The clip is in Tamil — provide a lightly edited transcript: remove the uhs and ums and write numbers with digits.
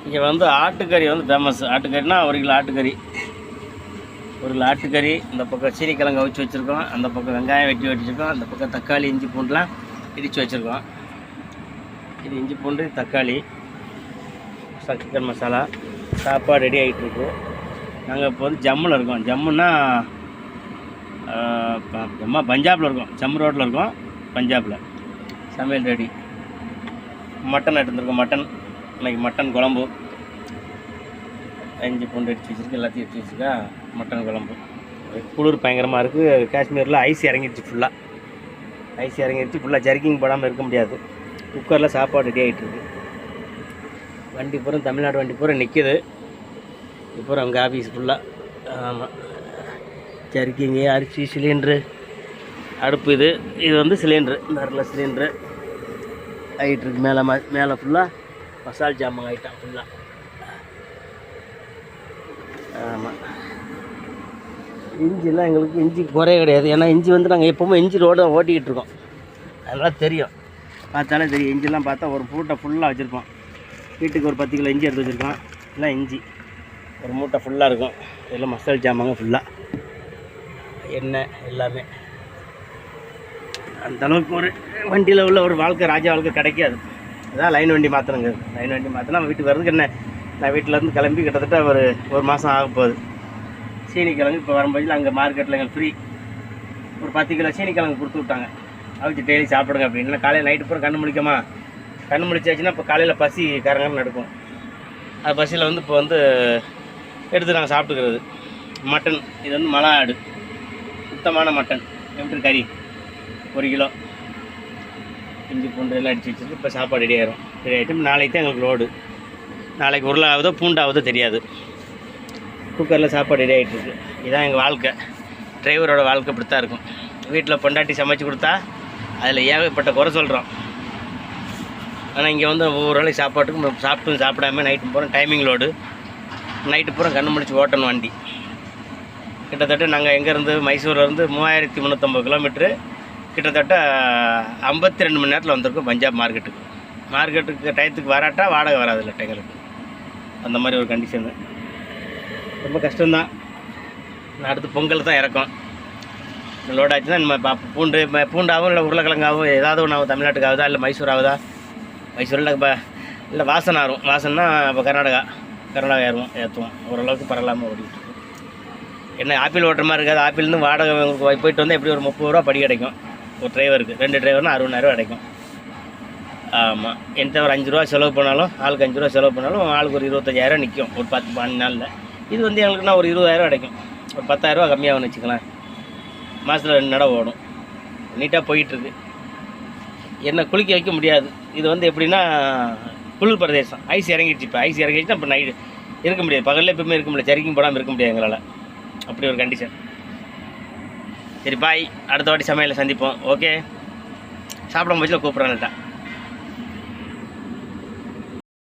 இங்கே வந்து ஆட்டுக்கறி வந்து ஃபேமஸ். ஆட்டுக்கறினா 1 கிலோ ஆட்டுக்கறி, 1 கிலோ ஆட்டுக்கறி. இந்த பக்கம் சீனிக்கிழங்கு அவிச்சு வச்சுருக்கோம், அந்த பக்கம் வெங்காயம் வெட்டி வச்சுருக்கோம், அந்த பக்கம் தக்காளி இஞ்சி பூண்டுலாம் இடித்து வச்சுருக்கோம். இது இஞ்சி பூண்டு தக்காளி சிக்கன் மசாலா. சாப்பாடு ரெடி ஆகிட்டுருக்கு. நாங்கள் இப்போ வந்து ஜம்முவில் இருக்கோம். ஜம்முன்னா பஞ்சாபில் இருக்கோம். ஜம்மு ரோட்டில் இருக்கோம், பஞ்சாபில். சமையல் ரெடி. மட்டன் எடுத்துருக்கோம். மட்டன் இன்றைக்கி மட்டன் குழம்பு. இஞ்சி பூண்டு எடுத்து வச்சுருக்கு, எல்லாத்தையும் எடுத்து வச்சுருக்கா. மட்டன் குழம்பு. குளிர் பயங்கரமாக இருக்குது. காஷ்மீரில் ஐஸ் இறங்கிடுச்சு ஃபுல்லாக. ஐஸ் இறங்கிடுச்சு ஃபுல்லாக. ஜர்க்கிங் போடாமல் இருக்க முடியாது. குக்கரில் சாப்பாடு ரெடி ஆகிட்டுருக்கு. வண்டி பூரா தமிழ்நாடு வண்டி பூரா நிற்கிது. இப்போ அவங்க ஆஃபீஸ் ஃபுல்லாக. ஆமாம், ஜர்க்கிங்கு, அரிசி, சிலிண்ட்ரு, அடுப்பு. இது வந்து சிலிண்ட்ரு. இந்த இடத்துல சிலிண்ட்ரு ஆகிட்டுருக்கு. மேலே ஃபுல்லாக மசால் ஜாமான் ஐட்டம் ஃபுல்லாக. ஆமாம், இஞ்சிலாம் எங்களுக்கு இஞ்சி குறைய கிடையாது. ஏன்னா இஞ்சி வந்து நாங்கள் எப்போவுமே இஞ்சி ரோடு ஓட்டிக்கிட்டு இருக்கோம். அதெல்லாம் தெரியும், பார்த்தாலே தெரியும். இஞ்சிலாம் பார்த்தா ஒரு மூட்டை ஃபுல்லாக வச்சுருப்போம். வீட்டுக்கு ஒரு 10 கிலோ இஞ்சி எடுத்து வச்சுருக்கோம். எல்லாம் இஞ்சி ஒரு மூட்டை ஃபுல்லாக இருக்கும். இதெல்லாம் மசால் ஜாமாங்க ஃபுல்லாக. எண்ணெய் எல்லாமே. அந்தளவுக்கு ஒரு வண்டியில் உள்ள ஒரு வாழ்க்கை, ராஜா வாழ்க்கை கிடைக்காது. அதான் லைன் வண்டி மாற்றணுங்க. லைன் வண்டி மாற்றினா வீட்டுக்கு வர்றதுக்கு என்ன, நான் வீட்டிலேருந்து கிளம்பி கிட்டத்தட்ட ஒரு மாதம் ஆக போகுது. சீனிக்கிழங்கு இப்போ வரும்போது அங்கே மார்க்கெட்டில் எங்களுக்கு ஃப்ரீ ஒரு 10 கிலோ சீனிக்கிழங்கு கொடுத்து விட்டாங்க. அவிச்சு டெய்லி சாப்பிடுங்க அப்படின்னா. காலையில் நைட்டு பூரா கண்ணு முழிக்கமா, கண்ணு முழிச்சாச்சுன்னா இப்போ காலையில் பசி கரங்கன்னு நடக்கும். அது பசியில் வந்து இப்போ வந்து எடுத்து நாங்கள் சாப்பிட்டுக்கிறது. மட்டன் இது வந்து மலை ஆடு, சுத்தமான மட்டன். எப்படி கறி 1 கிலோ. இஞ்சி பூண்டு எல்லாம் அடித்து வச்சுட்டு இப்போ சாப்பாடு ரெடி ஆகிடும். ரெடி ஆகிட்டு நாளைக்கு தான் எங்களுக்கு லோடு. நாளைக்கு உருளாவதோ பூண்டாவதோ தெரியாது. குக்கரில் சாப்பாடு ரெடி ஆகிட்டுருக்கு. இதுதான் எங்கள் வாழ்க்கை. டிரைவரோட வாழ்க்கை இப்படி தான் இருக்கும். வீட்டில் பொண்டாட்டி சமைச்சு கொடுத்தா அதில் ஏகப்பட்ட குறை சொல்கிறோம். ஆனால் இங்கே வந்து ஒவ்வொரு வேளைக்கு சாப்பாட்டுக்கும் சாப்பிட்டு சாப்பிடாம நைட்டு பூரா டைமிங் லோடு. நைட்டு பூரா கண்ணு முடிச்சு ஓட்டணும் வண்டி. கிட்டத்தட்ட நாங்கள் எங்கேருந்து மைசூர்லேருந்து 3350 கிலோமீட்ரு. கிட்டத்தட்ட 52 மணி நேரத்தில் வந்திருக்கோம் பஞ்சாப் மார்க்கெட்டுக்கு. மார்க்கெட்டுக்கு டயத்துக்கு வராட்டா வாடகை வராது இல்லை எங்களுக்கு. அந்த மாதிரி ஒரு கண்டிஷனு. ரொம்ப கஷ்டம்தான். அடுத்து பொங்கல் தான் இறக்கும். லோட் ஆச்சுன்னா நம்ம பூண்டாகவும் இல்லை உருளைக்கிழங்காகவும் ஏதாவது ஒன்று ஆகும். தமிழ்நாட்டுக்கு ஆகுதா இல்லை மைசூர் ஆகுதா? மைசூரில் இப்போ இல்லை வாசனை ஆகும். வாசனைனா இப்போ கர்நாடகா ஏற்றுவோம். ஓரளவுக்கு பரவாயில்லாமல் ஓடிட்டு இருக்கும். என்ன ஆப்பிள் ஓட்டுற மாதிரி இருக்காது. ஆப்பிள்னு வாடகை போயிட்டு வந்தால் எப்படி ஒரு 30 ரூபா படி கிடைக்கும் ஒரு டிரைவருக்கு. 2 டிரைவர்னால் 60,000 கிடைக்கும். ஆமாம், என்கிட்ட ஒரு 5 ரூபா செலவு பண்ணாலும், ஆளுக்கு 5 ரூபா செலவு பண்ணாலும் ஆளுக்கு ஒரு 25,000 நிற்கும் ஒரு 10-12 நாளில். இது வந்து எங்களுக்குன்னா ஒரு 20,000 கிடைக்கும். ஒரு 10,000 கம்மியாகும்னு வச்சுக்கலாம். மாதத்தில் 2 நடை ஓடும். நீட்டாக போயிட்டுருக்கு. என்ன குளிக்க வைக்க முடியாது. இது வந்து எப்படின்னா குளிர் பிரதேசம். ஐஸ் இறங்கிடுச்சு. இப்போ ஐஸ் இறங்கிடுச்சுன்னா இப்போ நைட்டு இருக்க முடியாது. பகலில் எப்பவுமே இருக்க முடியாது. ஜர்க்கிங் போடாமல் இருக்க முடியாது எங்களால். அப்படி ஒரு கண்டிஷன். சரி, பாய். அடுத்த வாட்டி சமையலில் சந்திப்போம். ஓகே, சாப்பிடும் போச்சுல கூப்பிட்றேன்ட்டா.